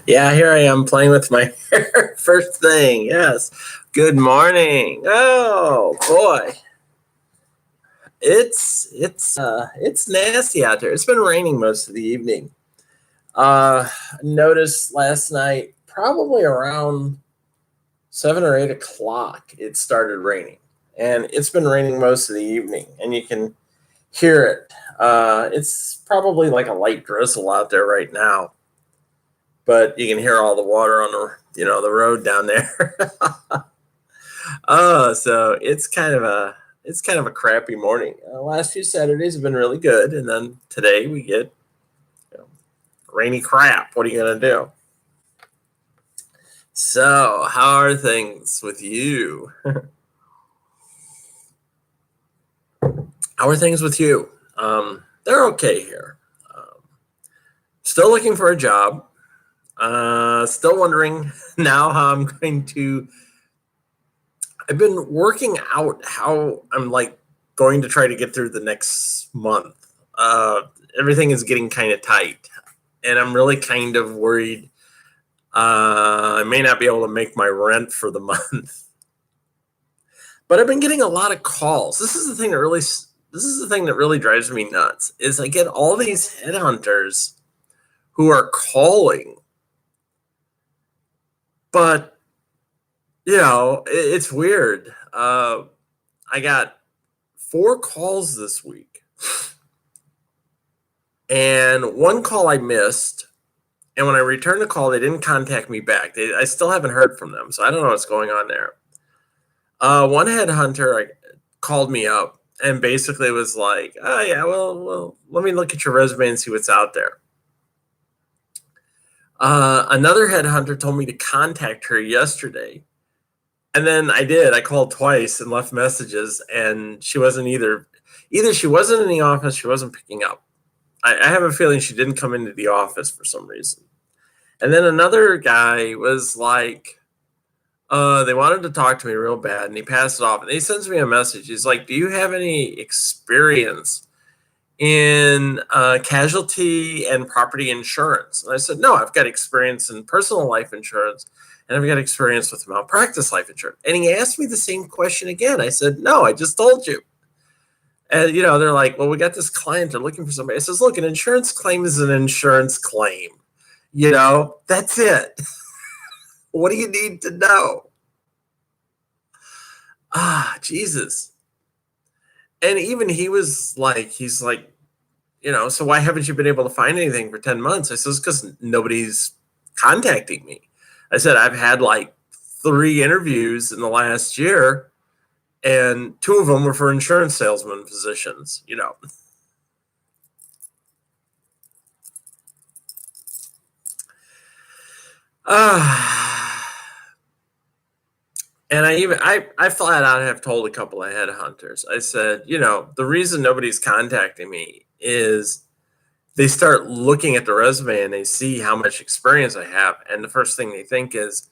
Yeah, here I am playing with my hair. First thing, yes. Good morning. Oh boy, it's nasty out there. It's been raining most of the evening. Noticed last night, probably around 7 or 8 o'clock, it started raining, and it's been raining most of the evening, and you can hear it. It's probably like a light drizzle out there right now, but you can hear all the water on the road down there. So it's kind of a crappy morning. Last few Saturdays have been really good, and then today we get you know, rainy crap. What are you gonna do? So, how are things with you? How are things with you? They're okay here. Still looking for a job. Still wondering now how I'm going to. I've been working out how I'm like going to try to get through the next month. Uh, Everything is getting kind of tight, and I'm really kind of worried. I may not be able to make my rent for the month, but I've been getting a lot of calls. This is the thing that really drives me nuts. Is I get all these headhunters who are calling, but it's weird. I got 4 calls this week, and one call I missed. And when I returned the call, they didn't contact me back. I still haven't heard from them, so I don't know what's going on there. One headhunter called me up and basically was like, "Oh yeah, well, let me look at your resume and see what's out there." Another headhunter told me to contact her yesterday, and then I did. I called twice and left messages, and she wasn't either she wasn't in the office, she wasn't picking up. I have a feeling she didn't come into the office for some reason. And then another guy was like, they wanted to talk to me real bad, and he passed it off. And he sends me a message. He's like, "Do you have any experience in casualty and property insurance?" And I said, "No, I've got experience in personal life insurance, and I've got experience with malpractice life insurance." And he asked me the same question again. I said, "No, I just told you." And they're like, "Well, we got this client. They're looking for somebody." I says, "Look, an insurance claim is an insurance claim. That's it. What do you need to know?" Jesus. And even he's like, "So why haven't you been able to find anything for 10 months?" I says, "Because nobody's contacting me." I said, "I've had like 3 interviews in the last year, and 2 of them were for insurance salesman positions. And I flat out have told a couple of headhunters. I said, the reason nobody's contacting me is they start looking at the resume and they see how much experience I have, and the first thing they think is,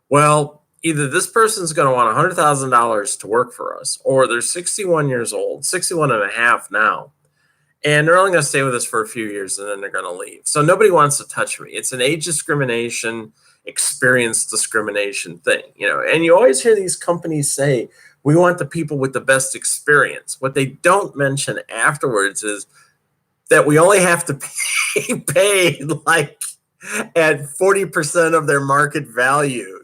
well, either this person's going to want $100,000 to work for us, or they're 61 years old, 61 and a half now, and they're only going to stay with us for a few years and then they're going to leave. So nobody wants to touch me. It's an age discrimination, experience discrimination thing. And you always hear these companies say, "We want the people with the best experience." What they don't mention afterwards is that we only have to pay like at 40% of their market value.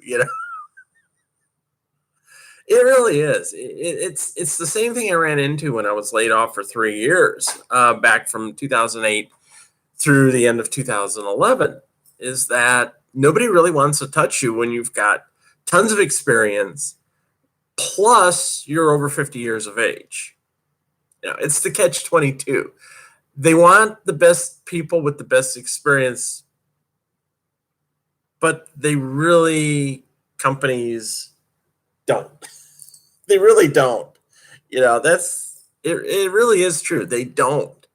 It really is. It's the same thing I ran into when I was laid off for 3 years, back from 2008 through the end of 2011, is that nobody really wants to touch you when you've got tons of experience, plus you're over 50 years of age. It's the catch-22. They want the best people with the best experience, but companies don't. They really don't. It really is true. They don't.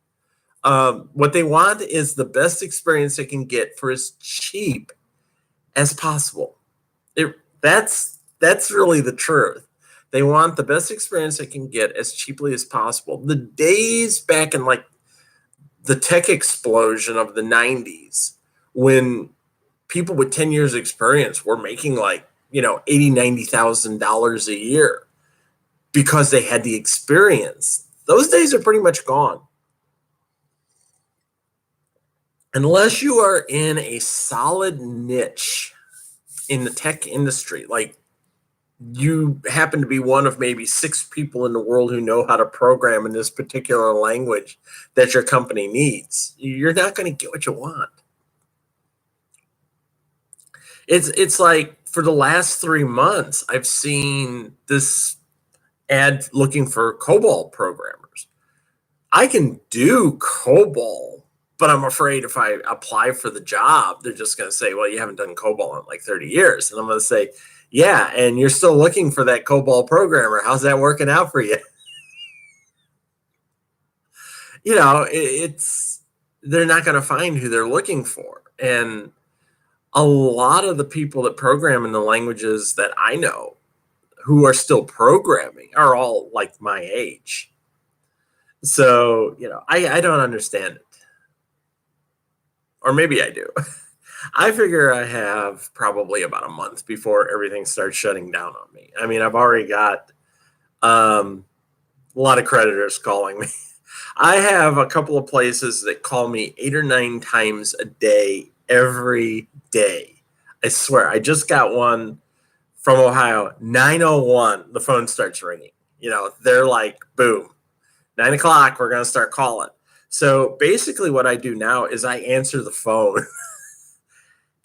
What they want is the best experience they can get for as cheap as possible. That's really the truth. They want the best experience they can get as cheaply as possible. The days back in like the tech explosion of the 90s, when people with 10 years experience were making like, $80,000-$90,000 a year because they had the experience. Those days are pretty much gone. Unless you are in a solid niche in the tech industry, like you happen to be one of maybe 6 people in the world who know how to program in this particular language that your company needs, you're not going to get what you want. It's like for the last 3 months, I've seen this ad looking for COBOL programmers. I can do COBOL, but I'm afraid if I apply for the job, they're just going to say, well, you haven't done COBOL in like 30 years. And I'm going to say, yeah, and you're still looking for that COBOL programmer. How's that working out for you? They're not going to find who they're looking for. And a lot of the people that program in the languages that I know who are still programming are all like my age. So, I don't understand it. Or maybe I do. I figure I have probably about a month before everything starts shutting down on me. I mean, I've already got a lot of creditors calling me. I have a couple of places that call me 8 or 9 times a day, every day. I swear, I just got one from Ohio, 9:01, the phone starts ringing. They're like, boom, 9 o'clock, we're going to start calling. So basically what I do now is I answer the phone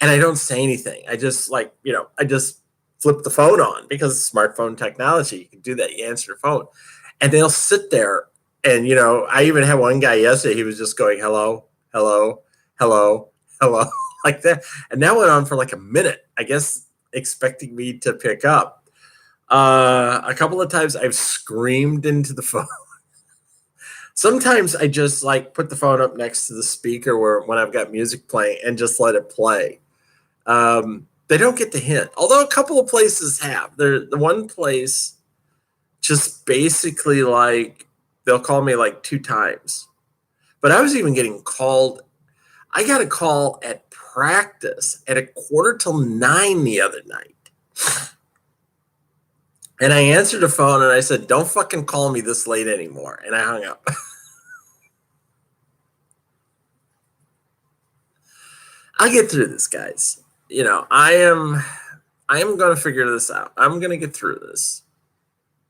and I don't say anything. I just I just flip the phone on because smartphone technology, you can do that. You answer the phone and they'll sit there. And, I even had one guy yesterday, he was just going, hello, hello, hello, hello, like that. And that went on for like a minute, I guess, expecting me to pick up. A couple of times I've screamed into the phone. Sometimes I just put the phone up next to the speaker when I've got music playing and just let it play. They don't get the hint, although a couple of places have. The one place just basically they'll call me 2 times. But I was even getting called. I got a call at practice at 8:45 the other night. And I answered the phone and I said, don't fucking call me this late anymore. And I hung up. I'll get through this, guys. I am going to figure this out. I'm going to get through this.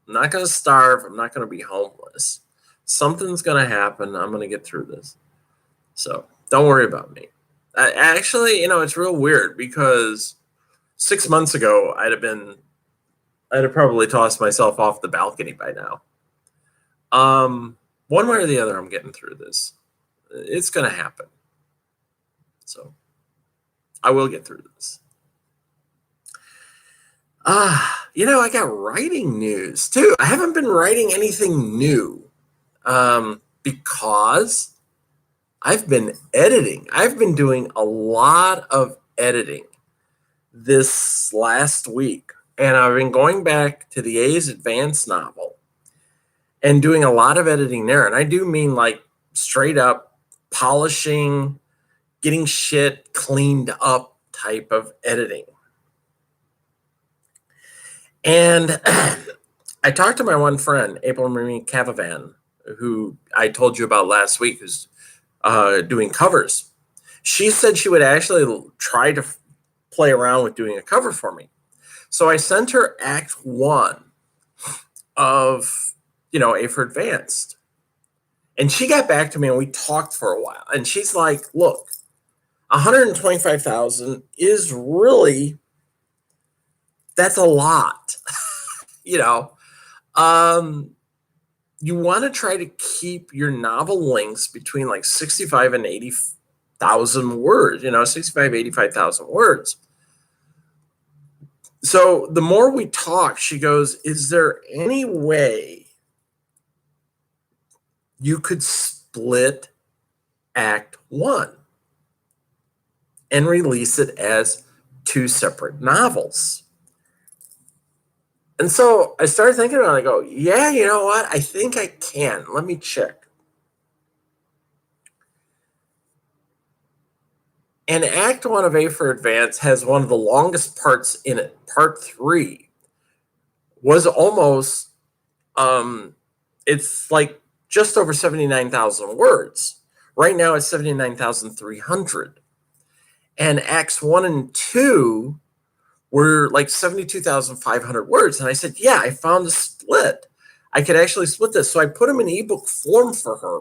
I'm not going to starve. I'm not going to be homeless. Something's going to happen. I'm going to get through this. So don't worry about me. Actually, it's real weird because 6 months ago, I'd have probably tossed myself off the balcony by now. One way or the other, I'm getting through this. It's going to happen. So I will get through this. I got writing news too. I haven't been writing anything new because I've been editing. I've been doing a lot of editing this last week. And I've been going back to the A's Advanced novel and doing a lot of editing there. And I do mean straight up polishing, getting shit cleaned up type of editing. And I talked to my one friend, April Marie Cavavan, who I told you about last week, who's doing covers. She said she would actually try to play around with doing a cover for me. So I sent her Act 1 of, A for Advanced. And she got back to me and we talked for a while. And she's like, look, 125,000 is really, that's a lot. You want to try to keep your novel lengths between 65 and 80,000 words, 65, 85,000 words. So the more we talk, she goes, is there any way you could split Act 1 and release it as 2 separate novels? And so I started thinking about it. I go, yeah, you know what? I think I can. Let me check. And Act 1 of A for Advance has one of the longest parts in it. Part 3 was almost, it's like just over 79,000 words. Right now it's 79,300. And Acts 1 and 2 were like 72,500 words. And I said, yeah, I found a split. I could actually split this. So I put them in ebook form for her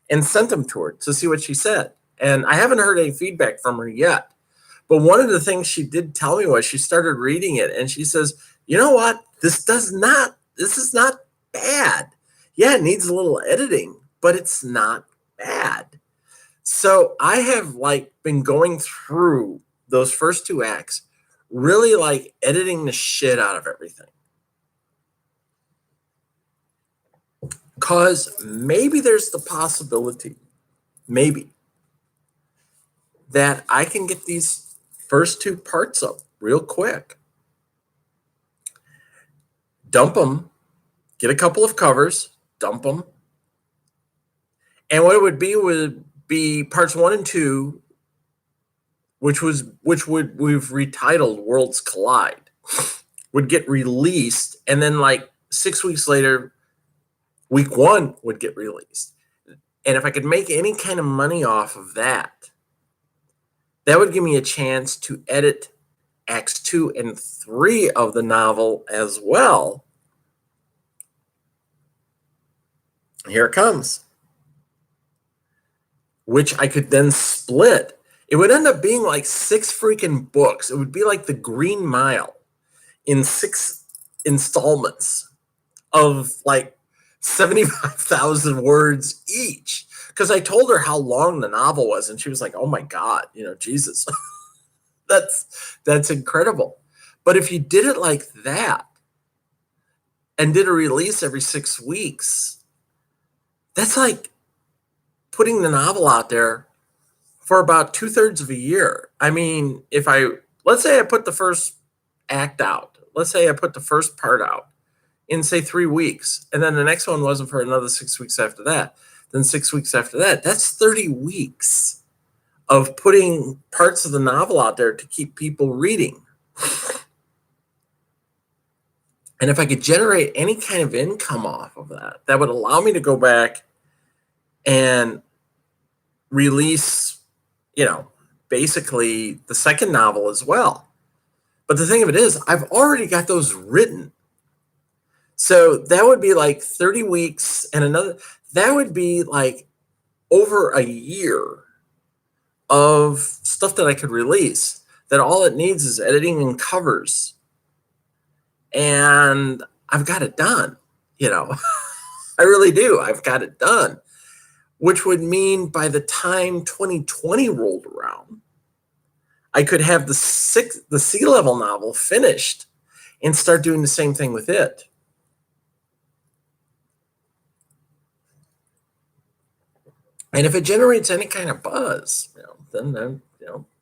and sent them to her to see what she said. And I haven't heard any feedback from her yet. But one of the things she did tell me was she started reading it and she says, you know what? This is not bad. Yeah, it needs a little editing, but it's not bad. So I have like been going through those first 2 acts, really like editing the shit out of everything. Because maybe there's the possibility, maybe, that I can get these first 2 parts up real quick. Dump them, get a couple of covers, dump them. And what it would be parts 1 and 2, which we've retitled Worlds Collide, would get released, and then like 6 weeks later, week 1 would get released. And if I could make any kind of money off of that, that would give me a chance to edit Acts 2 and 3 of the novel as well. Here it comes. Which I could then split. It would end up being like 6 freaking books. It would be like the Green Mile in 6 installments of like 75,000 words each. Because I told her how long the novel was, and she was like, oh my God, Jesus. That's incredible. But if you did it like that and did a release every 6 weeks, that's like putting the novel out there for about 2/3 of a year. I mean, let's say I put the first act out, let's say I put the first part out in say 3 weeks, and then the next one wasn't for another 6 weeks after that, then 6 weeks after that, that's 30 weeks of putting parts of the novel out there to keep people reading. And if I could generate any kind of income off of that, that would allow me to go back and release, basically the second novel as well. But the thing of it is, I've already got those written. So that would be like 30 weeks and that would be like over a year of stuff that I could release, that all it needs is editing and covers. And I've got it done, I really do. I've got it done, which would mean by the time 2020 rolled around, I could have the Sea Level novel finished and start doing the same thing with it. And if it generates any kind of buzz, then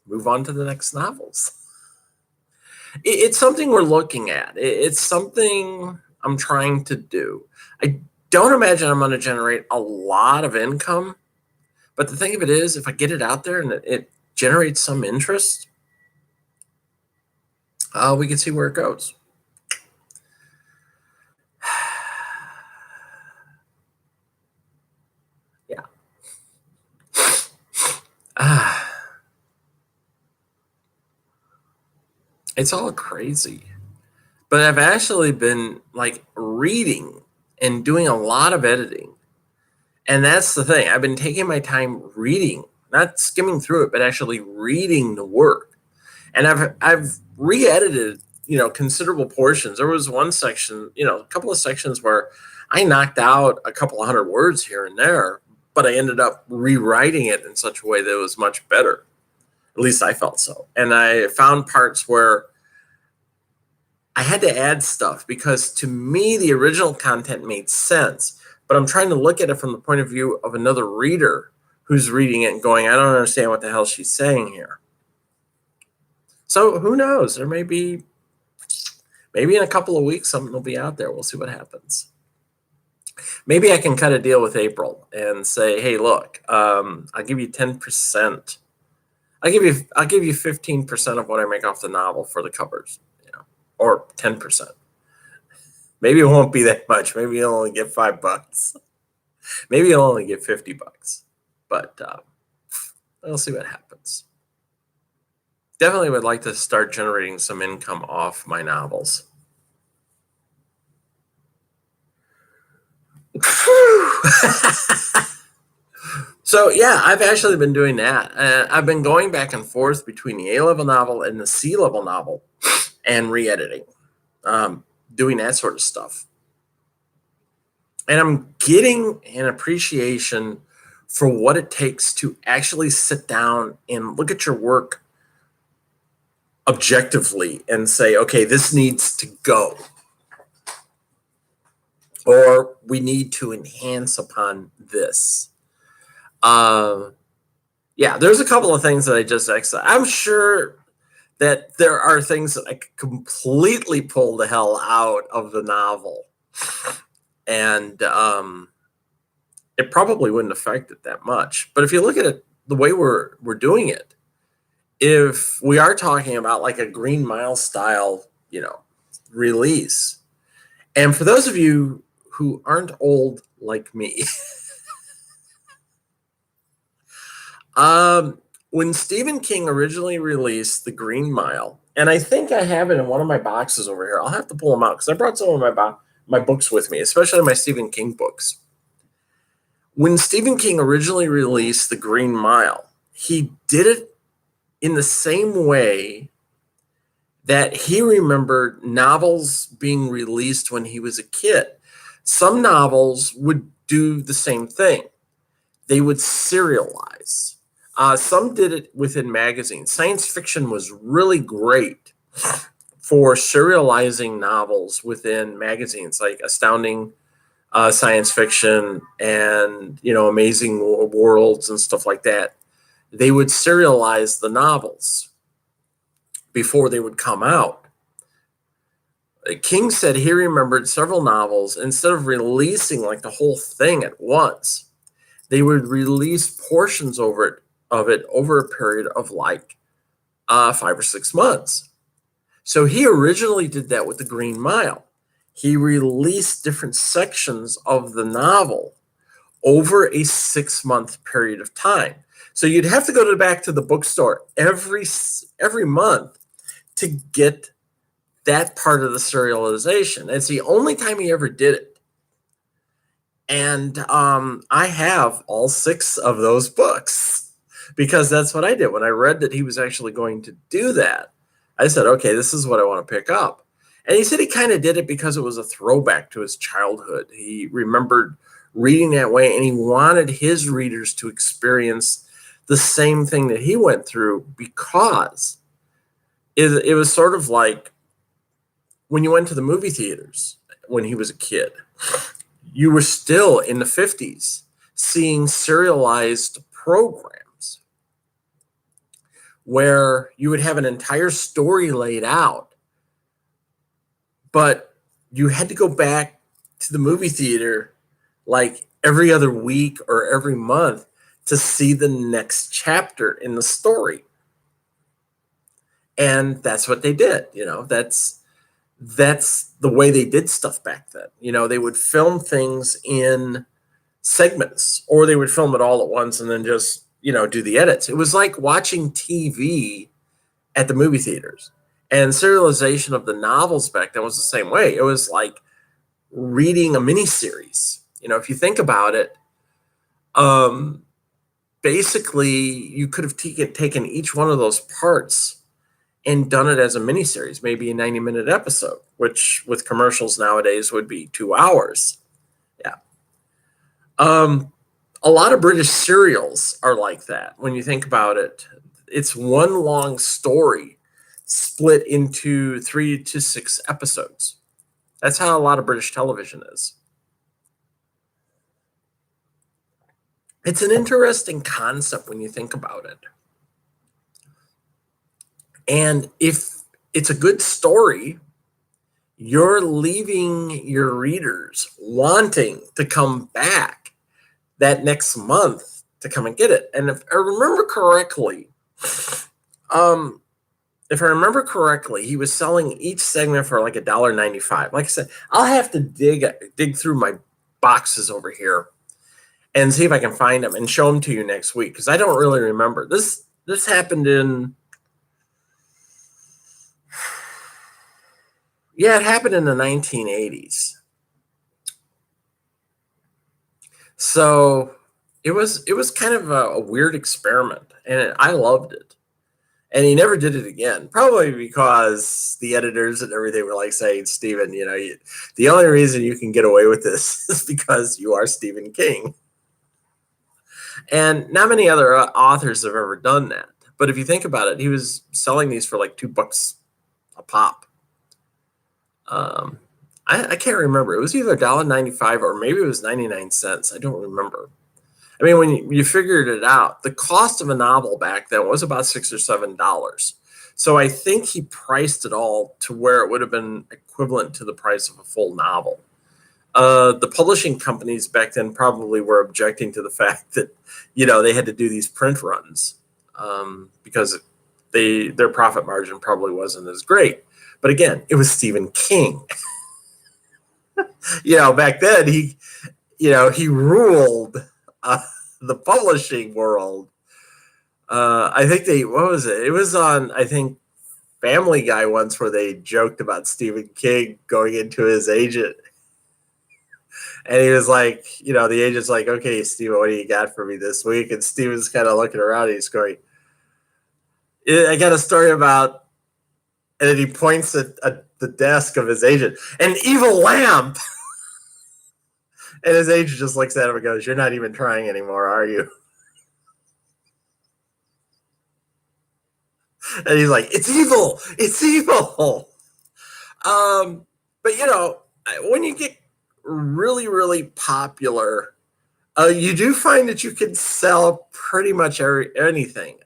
move on to the next novels. It's something we're looking at. It's something I'm trying to do. I don't imagine I'm going to generate a lot of income, but the thing of it is, if I get it out there and it generates some interest, we can see where it goes. Yeah. It's all crazy. But I've actually been like reading and doing a lot of editing. And that's the thing. I've been taking my time reading, not skimming through it, but actually reading the work. And I've re-edited, considerable portions. There was one section, a couple of sections where I knocked out a couple of 100 words here and there, but I ended up rewriting it in such a way that it was much better. At least I felt so. And I found parts where I had to add stuff because to me, the original content made sense, but I'm trying to look at it from the point of view of another reader who's reading it and going, I don't understand what the hell she's saying here. So who knows? There maybe in a couple of weeks, something will be out there. We'll see what happens. Maybe I can cut a deal with April and say, hey, look, I'll give you 10% I'll give you 15% of what I make off the novel for the covers, or 10%. Maybe it won't be that much. Maybe you'll only get $5. Maybe you'll only get $50. But we'll see what happens. Definitely would like to start generating some income off my novels. So yeah, I've actually been doing that. I've been going back and forth between the A-level novel and the C-level novel and re-editing, doing that sort of stuff. And I'm getting an appreciation for what it takes to actually sit down and look at your work objectively and say, okay, this needs to go. Or we need to enhance upon this. Yeah, there's a couple of things that I just exited. I'm sure that there are things that I could completely pull the hell out of the novel. And it probably wouldn't affect it that much. But if you look at it, the way we're doing it, if we are talking about like a Green Mile style, release, and for those of you who aren't old like me, when Stephen King originally released The Green Mile, and I think I have it in one of my boxes over here. I'll have to pull them out because I brought some of my books with me, especially my Stephen King books. When Stephen King originally released The Green Mile, he did it in the same way that he remembered novels being released when he was a kid. Some novels would do the same thing. They would serialize. Some did it within magazines. Science fiction was really great for serializing novels within magazines like Astounding Science Fiction and Amazing Worlds and stuff like that. They would serialize the novels before they would come out. King said he remembered several novels, instead of releasing like the whole thing at once, they would release portions of it over a period of like 5 or 6 months. So he originally did that with The Green Mile. He released different sections of the novel over a 6-month period of time. So you'd have to go back to the bookstore every month to get that part of the serialization. It's the only time he ever did it. And I have all 6 of those books because that's what I did. When I read that he was actually going to do that, I said, okay, this is what I want to pick up. And he said he kind of did it because it was a throwback to his childhood. He remembered reading that way, and he wanted his readers to experience the same thing that he went through, because it was sort of like when you went to the movie theaters when he was a kid. You were still in the 50s seeing serialized programs where you would have an entire story laid out, but you had to go back to the movie theater like every other week or every month to see the next chapter in the story. And that's what they did. That's the way they did stuff back then. They would film things in segments, or they would film it all at once and then just, do the edits. It was like watching TV at the movie theaters. And serialization of the novels back then was the same way. It was like reading a miniseries. If you think about it, basically you could have taken each one of those parts and done it as a miniseries, maybe a 90-minute episode, which with commercials nowadays would be 2 hours. Yeah. A lot of British serials are like that. When you think about it, it's one long story split into 3 to 6 episodes. That's how a lot of British television is. It's an interesting concept when you think about it. And if it's a good story, you're leaving your readers wanting to come back that next month to come and get it. And if I remember correctly, Um, if I remember correctly, he was selling each segment for like $1.95. Like I said, I'll have to dig through my boxes over here and see if I can find them and show them to you next week because I don't really remember. This happened in it happened in the 1980s. So it was kind of a weird experiment, and I loved it. And he never did it again, probably because the editors and everything were like saying, Stephen, the only reason you can get away with this is because you are Stephen King. And not many other authors have ever done that. But if you think about it, he was selling these for like $2 a pop. I can't remember. It was either $1.95 or maybe it was 99 cents. I don't remember. I mean, when you figured it out, the cost of a novel back then was about $6 or $7. So I think he priced it all to where it would have been equivalent to the price of a full novel. The publishing companies back then probably were objecting to the fact that, they had to do these print runs because their profit margin probably wasn't as great. But again, it was Stephen King. Back then he ruled the publishing world. I think what was it? It was on, I think, Family Guy once where they joked about Stephen King going into his agent. And he was like, the agent's like, okay, Steven, what do you got for me this week? And Steven's kind of looking around and he's going, I got a story about, and then he points at the desk of his agent, an evil lamp. And his agent just looks at him and goes, you're not even trying anymore, are you? And he's like, it's evil. It's evil. But, when you get really, really popular, you do find that you can sell pretty much anything.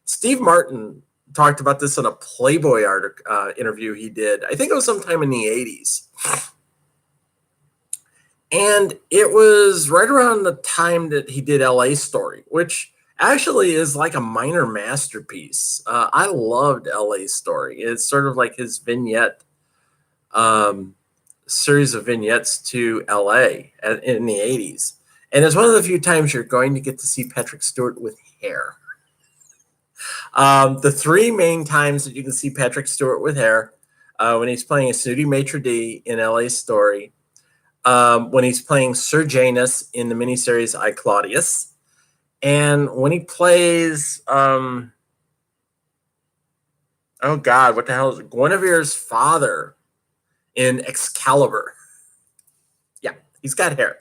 Steve Martin talked about this in a Playboy interview he did. I think it was sometime in the 80s. And it was right around the time that he did LA Story, which actually is like a minor masterpiece. I loved LA Story. It's sort of like his vignette, series of vignettes to LA in the 80s. And it's one of the few times you're going to get to see Patrick Stewart with hair. The three main times that you can see Patrick Stewart with hair, when he's playing a snooty maitre d' in LA Story, when he's playing Sir Janus in the miniseries I, Claudius, and when he plays, oh God, what the hell is it? Guinevere's father in Excalibur. Yeah, he's got hair.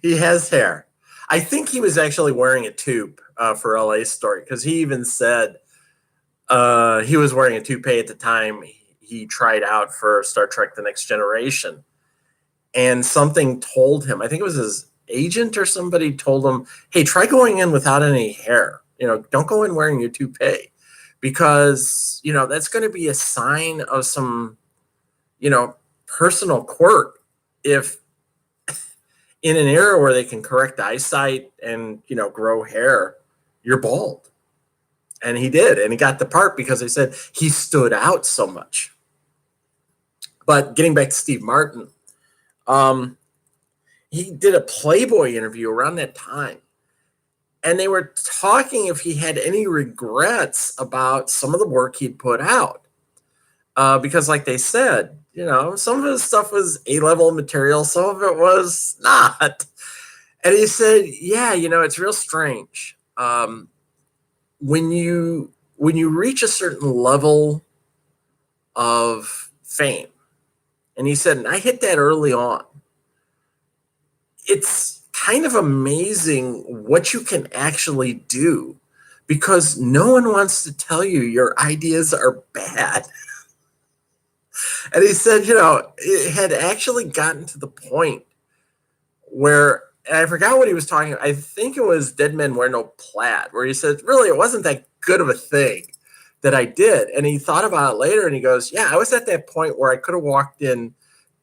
He has hair. I think he was actually wearing a tube for LA Story because he even said he was wearing a toupee at the time he tried out for Star Trek The Next Generation. And something told him, I think it was his agent or somebody told him, hey, try going in without any hair. Don't go in wearing your toupee because, that's going to be a sign of some, personal quirk if in an era where they can correct eyesight and, grow hair, you're bald. And he did. And he got the part because they said he stood out so much. But getting back to Steve Martin, he did a Playboy interview around that time. And they were talking if he had any regrets about some of the work he'd put out. Because like they said, some of his stuff was A-level material, some of it was not. And he said, yeah, it's real strange. When you reach a certain level of fame, and he said, and I hit that early on, it's kind of amazing what you can actually do because no one wants to tell you your ideas are bad. And he said, it had actually gotten to the point where, and I forgot what he was talking about. I think it was Dead Men Wear No Plaid, where he said, really, it wasn't that good of a thing that I did. And he thought about it later and he goes, yeah, I was at that point where I could have walked in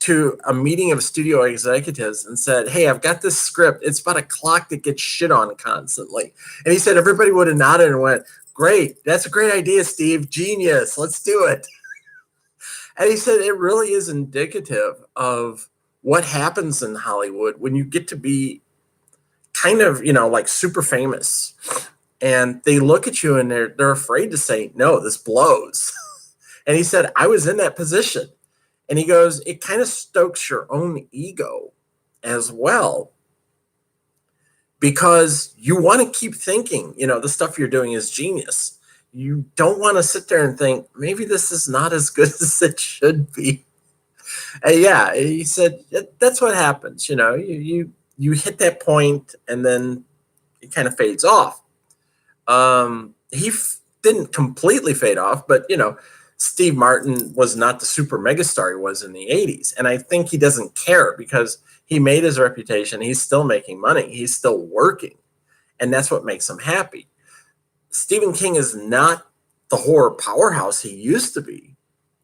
to a meeting of studio executives and said, "Hey, I've got this script. It's about a clock that gets shit on constantly." And he said everybody would have nodded and went, "Great, that's a great idea, Steve. Genius. Let's do it." And he said it really is indicative of what happens in Hollywood when you get to be kind of, like super famous, and they look at you and they're afraid to say, "No, this blows." And he said, "I was in that position." And he goes, it kind of stokes your own ego as well, because you want to keep thinking, the stuff you're doing is genius. You don't want to sit there and think, maybe this is not as good as it should be. And yeah, he said that's what happens. You hit that point and then it kind of fades off. He didn't completely fade off, but Steve Martin was not the super megastar he was in the 80s. And I think he doesn't care because he made his reputation. He's still making money. He's still working. And that's what makes him happy. Stephen King is not the horror powerhouse he used to be.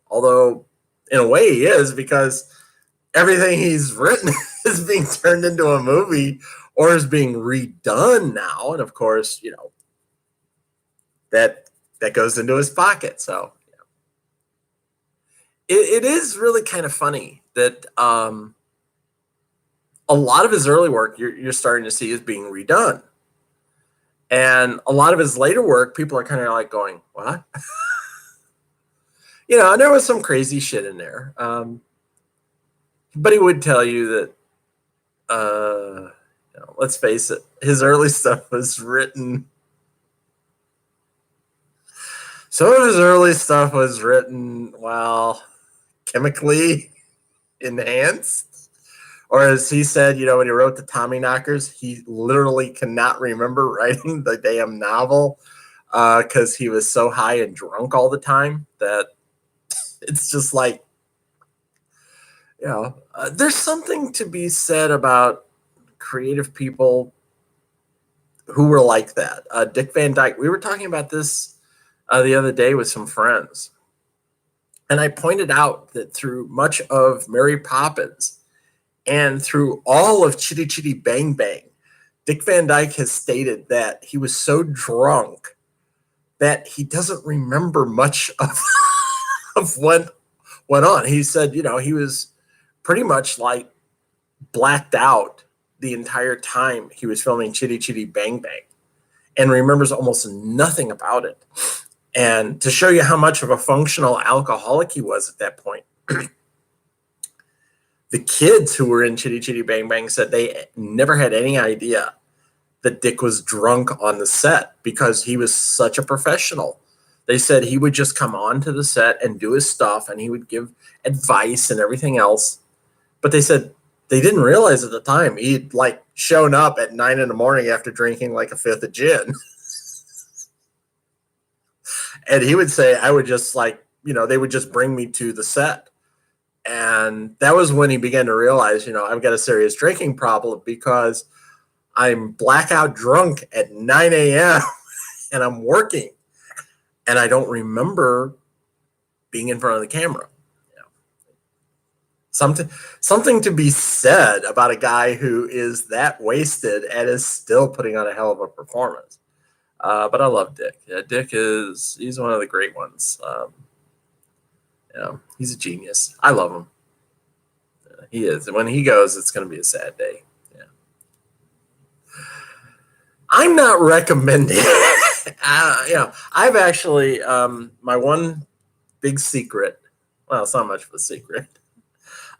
Although, in a way, he is, because everything he's written is being turned into a movie or is being redone now. And of course, that goes into his pocket. So it is really kind of funny that a lot of his early work you're starting to see is being redone. And a lot of his later work, people are kind of like going, what? And there was some crazy shit in there. But he would tell you that, let's face it, his early stuff was written. Some of his early stuff was written, chemically enhanced. Or as he said, when he wrote the Tommyknockers, he literally cannot remember writing the damn novel because he was so high and drunk all the time that it's just like, there's something to be said about creative people who were like that. Dick Van Dyke, we were talking about this the other day with some friends. And I pointed out that through much of Mary Poppins and through all of Chitty Chitty Bang Bang, Dick Van Dyke has stated that he was so drunk that he doesn't remember much of what went on. He said, he was pretty much like blacked out the entire time he was filming Chitty Chitty Bang Bang and remembers almost nothing about it. And to show you how much of a functional alcoholic he was at that point, the kids who were in Chitty Chitty Bang Bang said they never had any idea that Dick was drunk on the set because he was such a professional. They said he would just come on to the set and do his stuff and he would give advice and everything else. But they said they didn't realize at the time he'd shown up at 9 a.m. after drinking like a fifth of gin. And he would say, I would just they would just bring me to the set. And that was when he began to realize, I've got a serious drinking problem because I'm blackout drunk at 9 a.m. and I'm working. And I don't remember being in front of the camera. Something to be said about a guy who is that wasted and is still putting on a hell of a performance. But I love Dick. Yeah, he's one of the great ones. He's a genius. I love him. He is. And when he goes, it's going to be a sad day. Yeah. I'm not recommending. I've actually my one big secret. Well, it's not much of a secret.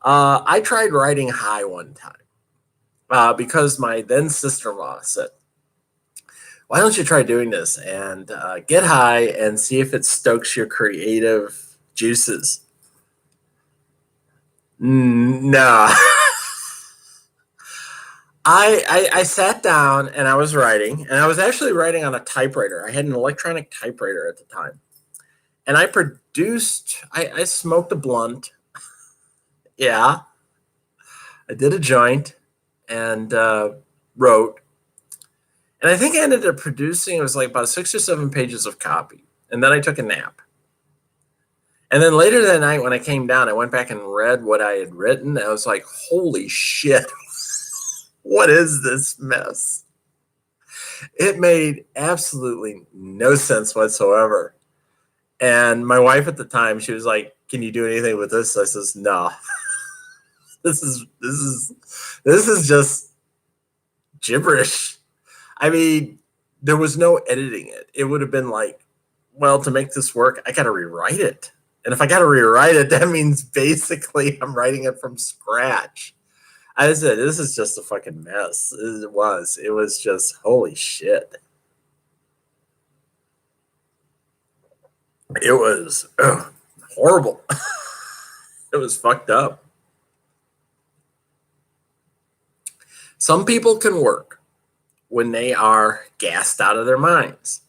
I tried riding high one time because my then sister-in-law said, why don't you try doing this and get high and see if it stokes your creative juices? No. I sat down and I was writing, and I was actually writing on a typewriter. I had an electronic typewriter at the time. And I smoked a blunt. Yeah. I did a joint and wrote. And I think I ended up producing, it was about 6 or 7 pages of copy. And then I took a nap. And then later that night when I came down, I went back and read what I had written. And I was like, holy shit, what is this mess? It made absolutely no sense whatsoever. And my wife at the time, she was like, can you do anything with this? I says, no. This is just gibberish. I mean, there was no editing it. It would have been like, well, to make this work, I got to rewrite it. And if I got to rewrite it, that means basically I'm writing it from scratch. I said, this is just a fucking mess. It was. It was just, holy shit. It was horrible. It was fucked up. Some people can work when they are gassed out of their minds.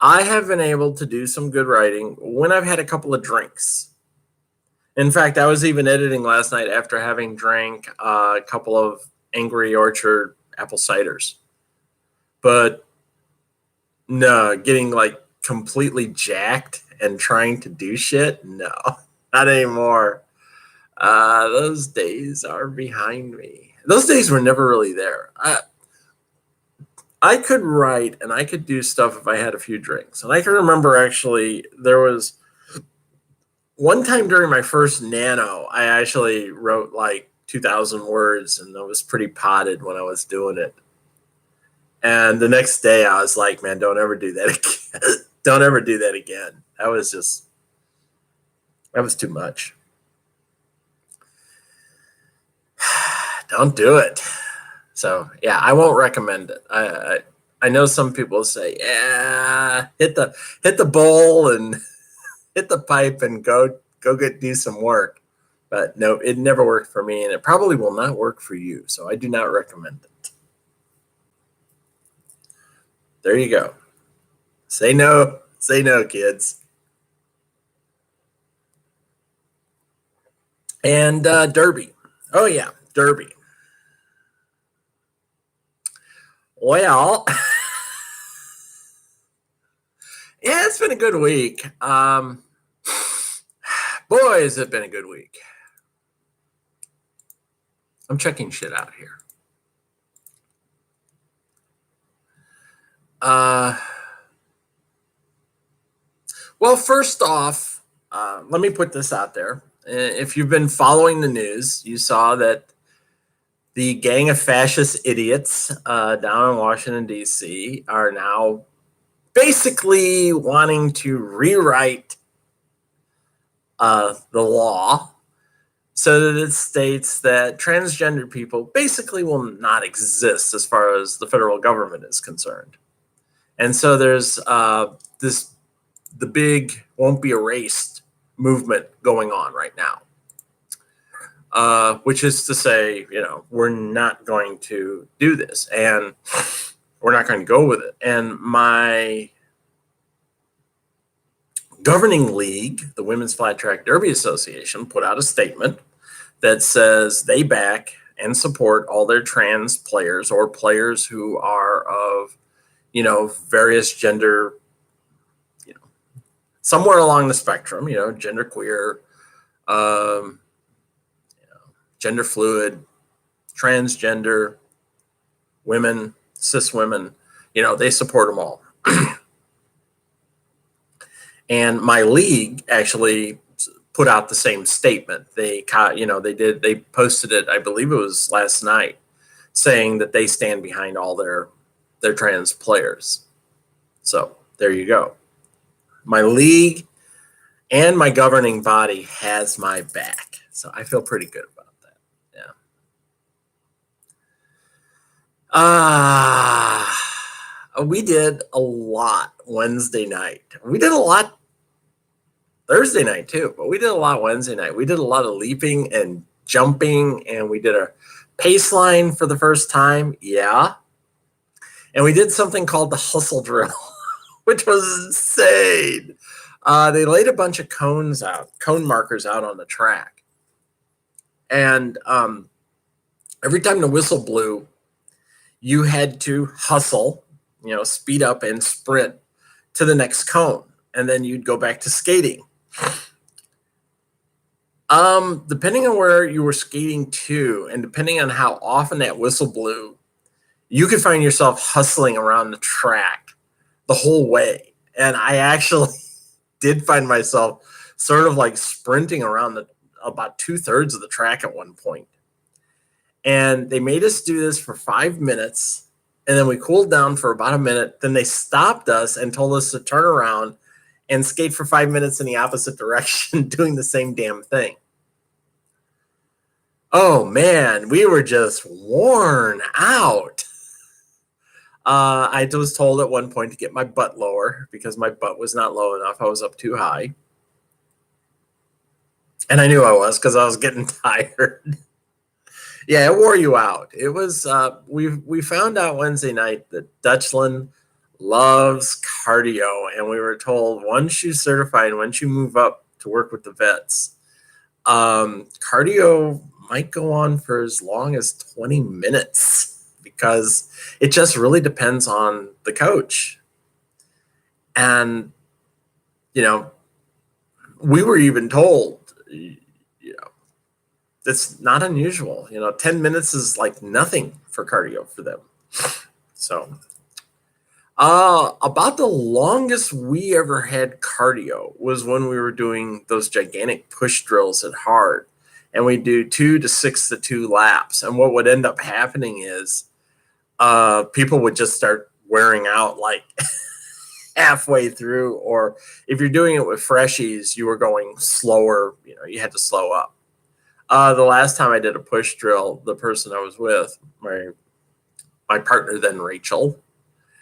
I have been able to do some good writing when I've had a couple of drinks. In fact, I was even editing last night after having drank a couple of Angry Orchard apple ciders. But no, getting like completely jacked and trying to do shit, no, not anymore. Those days are behind me. Those days were never really there. I could write and I could do stuff if I had a few drinks. And I can remember actually there was one time during my first Nano, I actually wrote like 2,000 words and I was pretty potted when I was doing it. And the next day I was like, man, don't ever do that again. Don't ever do that again. That was too much. Don't do it. So yeah, I won't recommend it. I know some people say, yeah, hit the bowl and hit the pipe and go do some work. But no, it never worked for me, and it probably will not work for you. So I do not recommend it. There you go. Say no, kids. And Derby. Oh yeah, Derby. Well, yeah, it's been a good week. Boy, has it been a good week. I'm checking shit out here. Well, first off, let me put this out there. If you've been following the news, you saw that the gang of fascist idiots down in Washington, D.C. are now basically wanting to rewrite the law so that it states that transgender people basically will not exist as far as the federal government is concerned. And so there's the big won't be erased movement going on right now. Which is to say, we're not going to do this and we're not going to go with it. And my governing league, the Women's Flat Track Derby Association, put out a statement that says they back and support all their trans players or players who are of, various gender, somewhere along the spectrum, gender queer, gender fluid, transgender, women, cis women, they support them all. And my league actually put out the same statement. They posted it, I believe it was last night, saying that they stand behind all their trans players. So there you go. My league and my governing body has my back. So I feel pretty good about that. Yeah. We did a lot Wednesday night. We did a lot Thursday night too, but we did a lot Wednesday night. We did a lot of leaping and jumping, and we did a pace line for the first time. Yeah. And we did something called the hustle drill, which was insane. They laid a bunch of cone markers out on the track. And every time the whistle blew, you had to hustle, speed up and sprint to the next cone. And then you'd go back to skating. Depending on where you were skating to, and depending on how often that whistle blew, you could find yourself hustling around the track the whole way. And I actually did find myself sort of like sprinting around about 2/3 of the track at one point. And they made us do this for 5 minutes, and then we cooled down for about a minute. Then they stopped us and told us to turn around and skate for 5 minutes in the opposite direction, doing the same damn thing. Oh man, we were just worn out. I was told at one point to get my butt lower because my butt was not low enough. I was up too high. And I knew I was because I was getting tired. Yeah, it wore you out. It was, we found out Wednesday night that Dutchland loves cardio. And we were told once you certify and once you move up to work with the vets, cardio might go on for as long as 20 minutes. Because it just really depends on the coach. And, we were even told, it's not unusual. 10 minutes is like nothing for cardio for them. So, about the longest we ever had cardio was when we were doing those gigantic push drills at Hard. And we do 2 to 6 to 2 laps. And what would end up happening is, people would just start wearing out like halfway through, or if you're doing it with freshies, you were going slower, you had to slow up. The last time I did a push drill, the person I was with, my partner then, Rachel,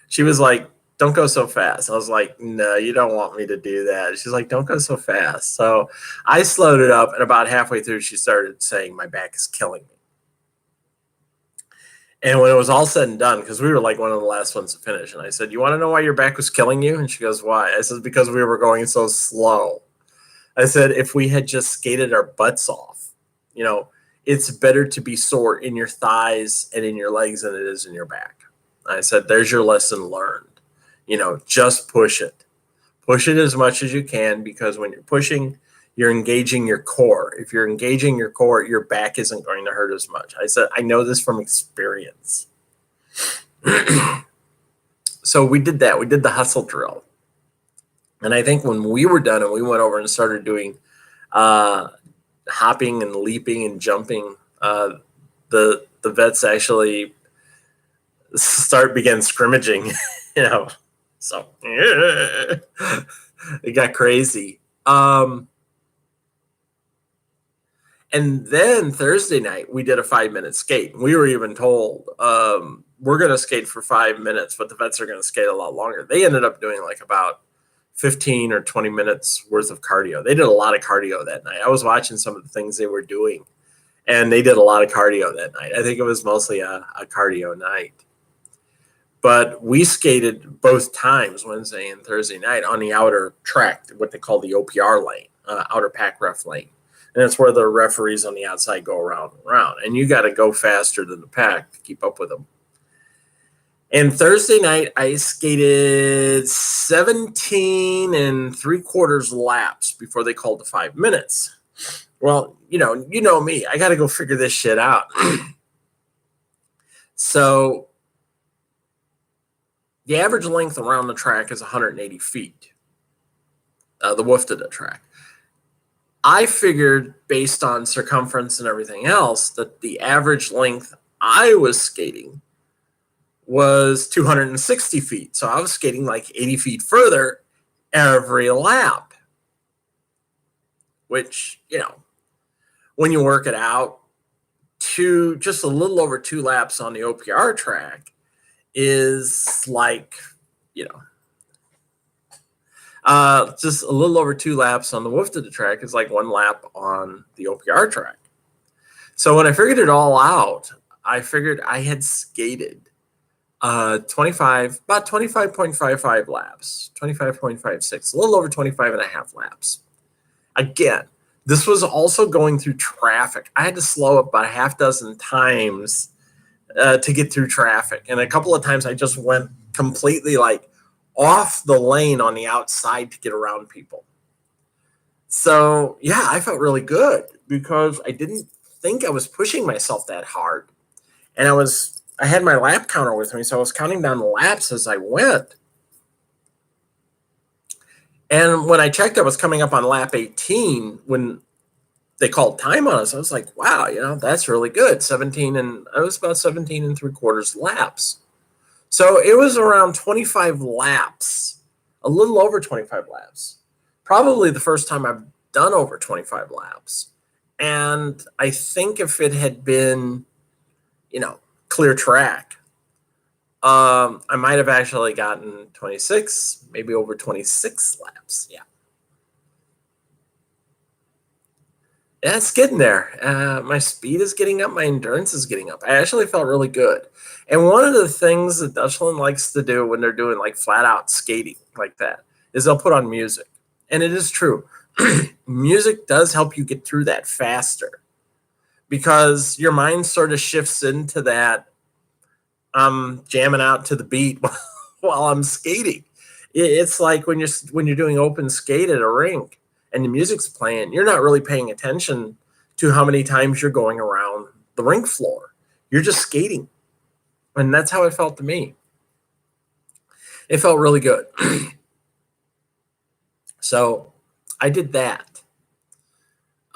she was like, don't go so fast. I was like, no, you don't want me to do that. She's like, don't go so fast. So I slowed it up, and about halfway through, she started saying, my back is killing me. And when it was all said and done, because we were like one of the last ones to finish, and I said, you want to know why your back was killing you? And she goes, why? I said, because we were going so slow. I said, if we had just skated our butts off, it's better to be sore in your thighs and in your legs than it is in your back. I said, there's your lesson learned. Just push it. Push it as much as you can, because when you're pushing, you're engaging your core. If you're engaging your core, your back isn't going to hurt as much. I said, I know this from experience. So we did that. We did the hustle drill. And I think when we were done and we went over and started doing hopping and leaping and jumping, the vets actually began scrimmaging, So it got crazy. And then Thursday night, we did a 5-minute skate. We were even told, we're going to skate for 5 minutes, but the vets are going to skate a lot longer. They ended up doing like about 15 or 20 minutes worth of cardio. They did a lot of cardio that night. I was watching some of the things they were doing, and they did a lot of cardio that night. I think it was mostly a cardio night. But we skated both times, Wednesday and Thursday night, on the outer track, what they call the OPR lane, outer pack ref lane. And that's where the referees on the outside go around and around. And you got to go faster than the pack to keep up with them. And Thursday night, I skated 17 3/4 laps before they called the 5 minutes. Well, you know me. I got to go figure this shit out. So the average length around the track is 180 feet, the Wooftada track. I figured, based on circumference and everything else, that the average length I was skating was 260 feet. So I was skating like 80 feet further every lap, which, when you work it out, just a little over 2 laps on the OPR track is like, just a little over 2 laps on the Wooftada track is like 1 lap on the OPR track. So when I figured it all out, I figured I had skated about 25.55 laps, 25.56, a little over 25 and a half laps. Again, this was also going through traffic. I had to slow up about a half dozen times to get through traffic. And a couple of times I just went completely like off the lane on the outside to get around people. So yeah, I felt really good because I didn't think I was pushing myself that hard. And I had my lap counter with me, so I was counting down the laps as I went. And when I checked, I was coming up on lap 18 when they called time on us. I was like, wow, that's really good. 17 and I was about 17 and 3/4 laps. So it was around 25 laps, a little over 25 laps. Probably the first time I've done over 25 laps. And I think if it had been, clear track, I might have actually gotten 26, maybe over 26 laps. Yeah. Yeah, it's getting there. My speed is getting up. My endurance is getting up. I actually felt really good. And one of the things that Dutchland likes to do when they're doing like flat out skating like that is they'll put on music. And it is true. Music does help you get through that faster because your mind sort of shifts into that I'm jamming out to the beat while I'm skating. It's like when you're doing open skate at a rink and the music's playing, you're not really paying attention to how many times you're going around the rink floor. You're just skating. And that's how it felt to me. It felt really good. So I did that.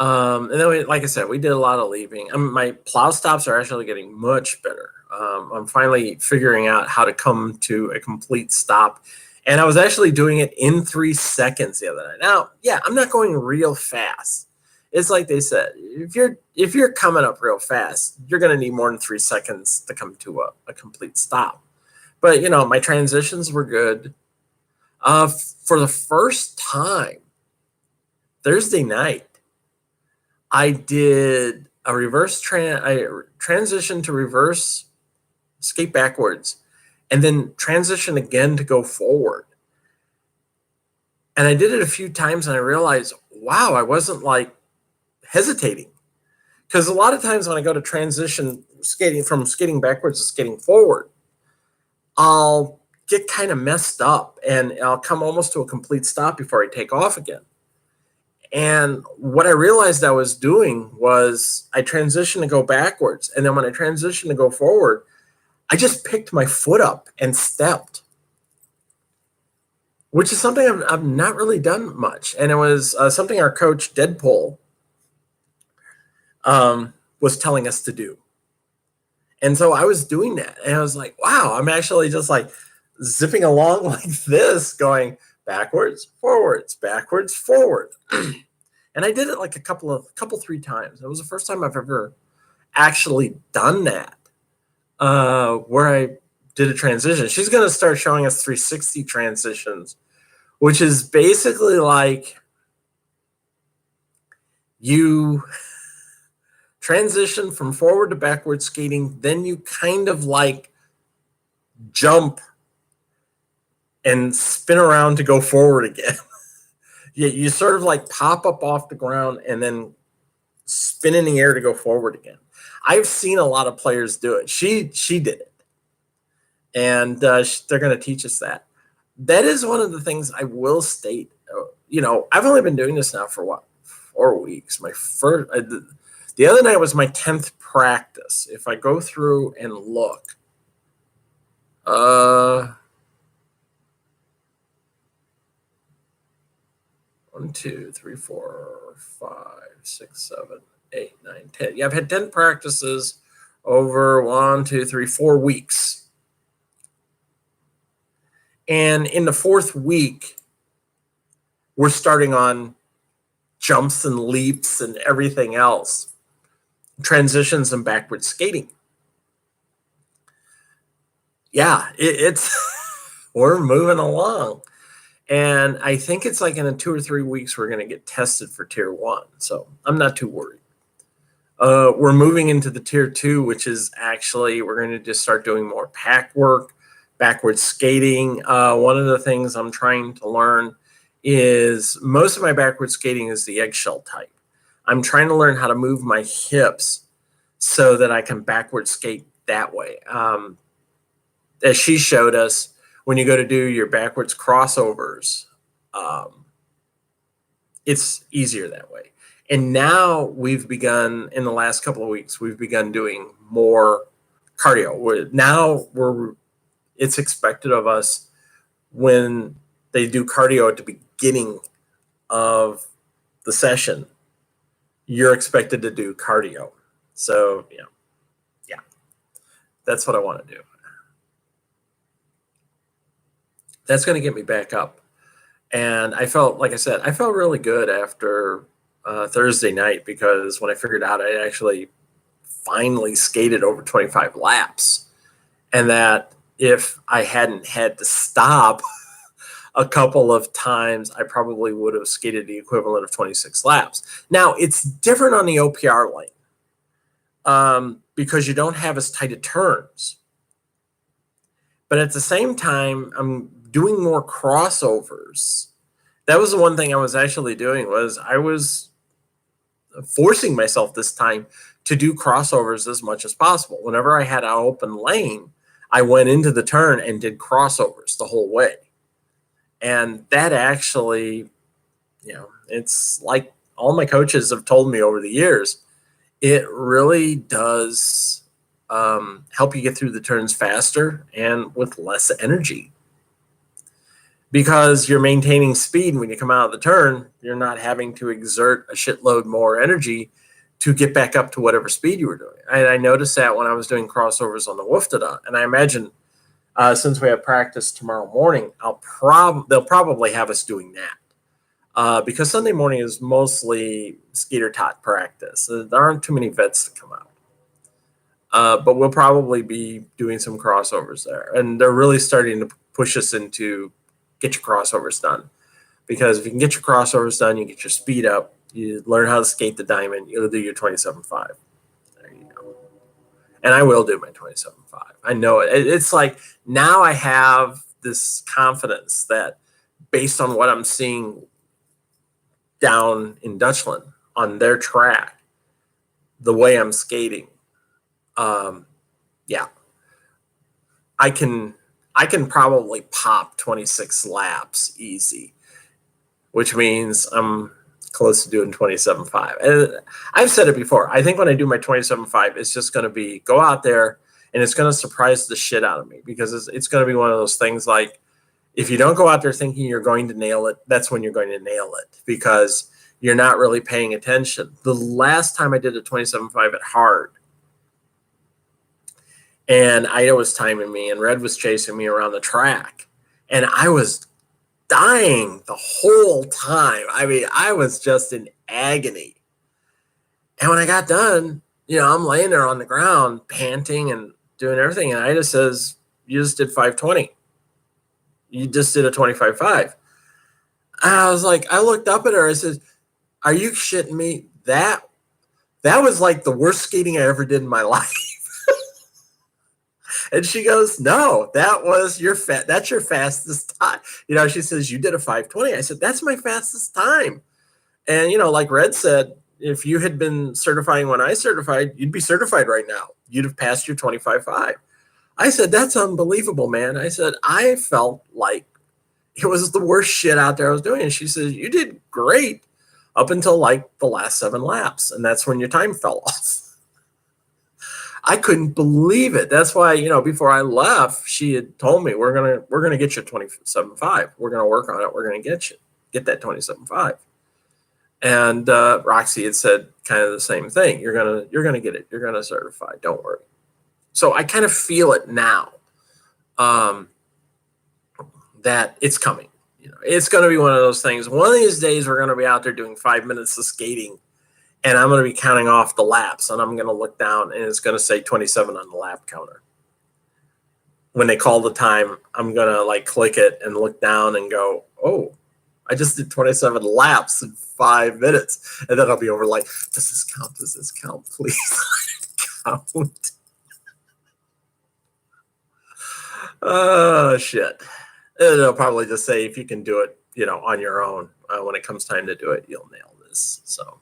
And then, like I said, we did a lot of leaping. My plow stops are actually getting much better. I'm finally figuring out how to come to a complete stop. And I was actually doing it in 3 seconds the other night. Now, yeah, I'm not going real fast. It's like they said, if you're coming up real fast, you're going to need more than 3 seconds to come to a complete stop. But, my transitions were good. For the first time, Thursday night, I did a I transitioned to reverse skate backwards and then transition again to go forward. And I did it a few times and I realized, wow, I wasn't like hesitating. Because a lot of times when I go to transition skating from skating backwards to skating forward, I'll get kind of messed up and I'll come almost to a complete stop before I take off again. And what I realized I was doing was I transitioned to go backwards. And then when I transitioned to go forward, I just picked my foot up and stepped, which is something I've not really done much. And it was something our coach, Deadpool, was telling us to do. And so I was doing that. And I was like, wow, I'm actually just like zipping along like this, going backwards, forwards, backwards, forward. And I did it like a couple, 3 times. It was the first time I've ever actually done that, where I did a transition. She's going to start showing us 360 transitions, which is basically like you transition from forward to backward skating, then you kind of like jump and spin around to go forward again. You sort of like pop up off the ground and then spin in the air to go forward again. I've seen a lot of players do it. She did it, and they're going to teach us that. That is one of the things I will state. I've only been doing this now for what, 4 weeks. My first, the other night was my 10th practice. If I go through and look, 1, 2, 3, 4, 5, 6, 7, 8, 9, 10. Yeah, I've had 10 practices over 1, 2, 3, 4 weeks. And in the 4th week, we're starting on jumps and leaps and everything else, transitions and backward skating. Yeah, it's we're moving along. And I think it's like in 2 or 3 weeks, we're going to get tested for tier 1. So I'm not too worried. We're moving into the tier 2, which is actually, we're going to just start doing more pack work, backward skating. One of the things I'm trying to learn is most of my backward skating is the eggshell type. I'm trying to learn how to move my hips so that I can backward skate that way. As she showed us, when you go to do your backwards crossovers, it's easier that way. And now we've begun, in the last couple of weeks, we've begun doing more cardio. It's expected of us when they do cardio at the beginning of the session, you're expected to do cardio. So, yeah, that's what I want to do. That's going to get me back up. And I felt, like I said, I felt really good after Thursday night, because when I figured out I actually finally skated over 25 laps, and that if I hadn't had to stop a couple of times, I probably would have skated the equivalent of 26 laps. Now, it's different on the OPR lane because you don't have as tight of turns. But at the same time, I'm doing more crossovers. That was the one thing I was actually doing, was I was forcing myself this time to do crossovers as much as possible. Whenever I had an open lane, I went into the turn and did crossovers the whole way. And that actually, it's like all my coaches have told me over the years, it really does help you get through the turns faster and with less energy. Because you're maintaining speed when you come out of the turn, you're not having to exert a shitload more energy to get back up to whatever speed you were doing. And I noticed that when I was doing crossovers on the Wooftada. And I imagine since we have practice tomorrow morning, they'll probably have us doing that. Because Sunday morning is mostly skater tot practice. There aren't too many vets to come out. But we'll probably be doing some crossovers there. And they're really starting to push us into get your crossovers done. Because if you can get your crossovers done, you get your speed up, you learn how to skate the diamond, you'll do your 27.5. There you go. And I will do my 27.5. I know it. It's like now I have this confidence that based on what I'm seeing down in Dutchland on their track, the way I'm skating, I can probably pop 26 laps easy, which means I'm close to doing 27.5. And I've said it before. I think when I do my 27.5, it's just going to be go out there and it's going to surprise the shit out of me, because it's going to be one of those things like, if you don't go out there thinking you're going to nail it, that's when you're going to nail it, because you're not really paying attention. The last time I did a 27.5 at hard, and Ida was timing me and Red was chasing me around the track, and I was dying the whole time. I mean, I was just in agony. And when I got done, I'm laying there on the ground panting and doing everything, and Ida says, you just did 520. You just did a 25.5. And I was like, I looked up at her. I said, are you shitting me? That was like the worst skating I ever did in my life. And she goes, no, that's your fastest time. She says, you did a 520. I said, that's my fastest time. And, like Red said, if you had been certifying when I certified, you'd be certified right now. You'd have passed your 25.5. I said, that's unbelievable, man. I said, I felt like it was the worst shit out there I was doing. And she says, you did great up until like the last 7 laps. And that's when your time fell off. I couldn't believe it. That's why, before I left, she had told me, we're gonna get you 27.5. We're gonna work on it. We're gonna get that 27.5. And Roxy had said kind of the same thing. You're gonna get it. You're gonna certify. Don't worry. So I kind of feel it now, that it's coming. It's going to be one of those things. One of these days, we're going to be out there doing 5 minutes of skating, and I'm going to be counting off the laps, and I'm going to look down, and it's going to say 27 on the lap counter. When they call the time, I'm going to click it and look down and go, oh, I just did 27 laps in 5 minutes. And then I'll be over does this count? Does this count? Please count. Oh, shit. And they'll probably just say, if you can do it, on your own, when it comes time to do it, you'll nail this. So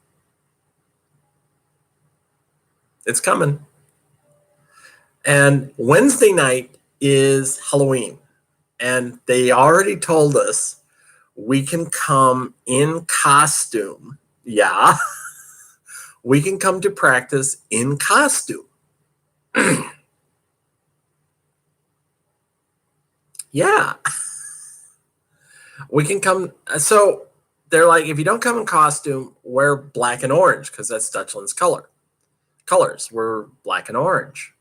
it's coming. And Wednesday night is Halloween. And they already told us we can come in costume. Yeah. We can come to practice in costume. Yeah. We can come. So they're like, if you don't come in costume, wear black and orange because that's Dutchland's colors. We're black and orange.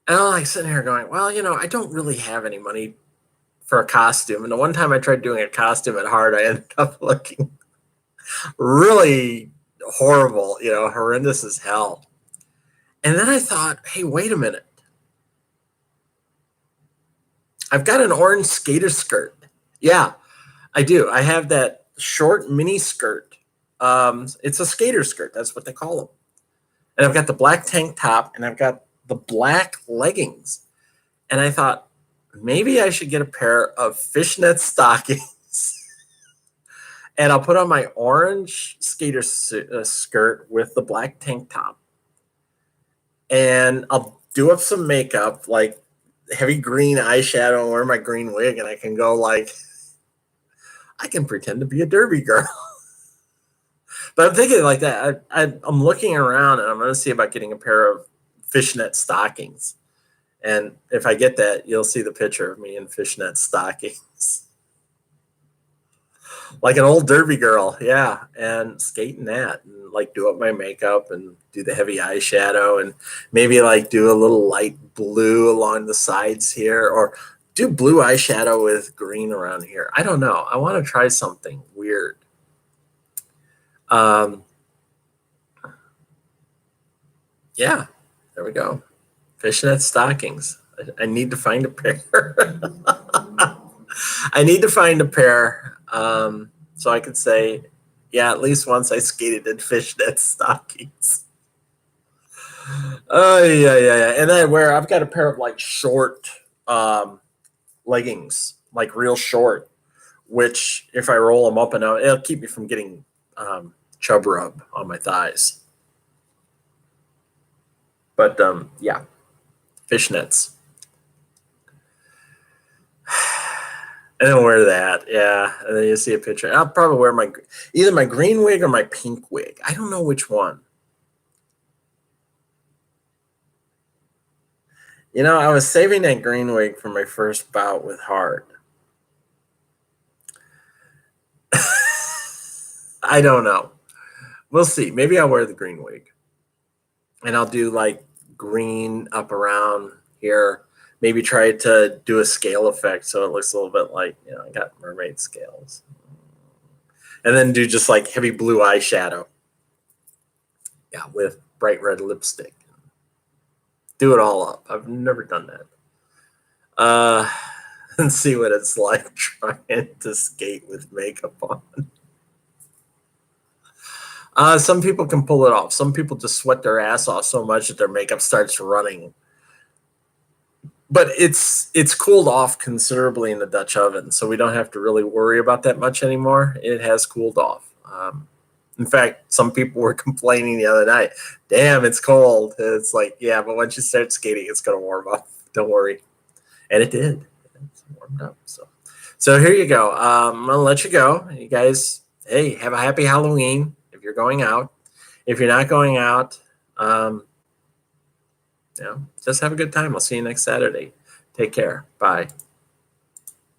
And I'm like sitting here going, well, I don't really have any money for a costume. And the one time I tried doing a costume at Heart, I ended up looking really horrible, horrendous as hell. And then I thought, hey, wait a minute. I've got an orange skater skirt. Yeah, I do. I have that short mini skirt. It's a skater skirt. That's what they call them. And I've got the black tank top and I've got the black leggings. And I thought, maybe I should get a pair of fishnet stockings. And I'll put on my orange skater skirt with the black tank top. And I'll do up some makeup, like heavy green eyeshadow, and wear my green wig, and I can go like, I can pretend to be a derby girl. But I'm thinking like that. I'm looking around, and I'm going to see about getting a pair of fishnet stockings. And if I get that, you'll see the picture of me in fishnet stockings. Like an old derby girl, yeah, and skating that, and like do up my makeup and do the heavy eyeshadow, and maybe like do a little light blue along the sides here, or do blue eyeshadow with green around here. I don't know. I want to try something weird. Yeah, there we go. Fishnet stockings. I need to find a pair. I need to find a pair. So I could say, yeah, at least once I skated in fishnet stockings. Oh, yeah. And then I've got a pair of like short leggings, like real short, which if I roll them up and out, it'll keep me from getting chub rub on my thighs. But yeah, fishnets. And then wear that, yeah. And then you see a picture. I'll probably wear either my green wig or my pink wig. I don't know which one. I was saving that green wig for my first bout with Heart. I don't know. We'll see. Maybe I'll wear the green wig. And I'll do like green up around here. Maybe try to do a scale effect so it looks a little bit like, I got mermaid scales. And then do just like heavy blue eyeshadow. Yeah, with bright red lipstick. Do it all up. I've never done that. And see what it's like trying to skate with makeup on. Some people can pull it off. Some people just sweat their ass off so much that their makeup starts running. But it's cooled off considerably in the Dutch oven, so we don't have to really worry about that much anymore. It has cooled off. In fact, some people were complaining the other night, damn, it's cold. It's like, yeah, but once you start skating, it's going to warm up. Don't worry. And it did. It's warmed up. So here you go. I'm going to let you go. You guys, hey, have a happy Halloween if you're going out. If you're not going out, just have a good time. I'll see you next Saturday. Take care. Bye.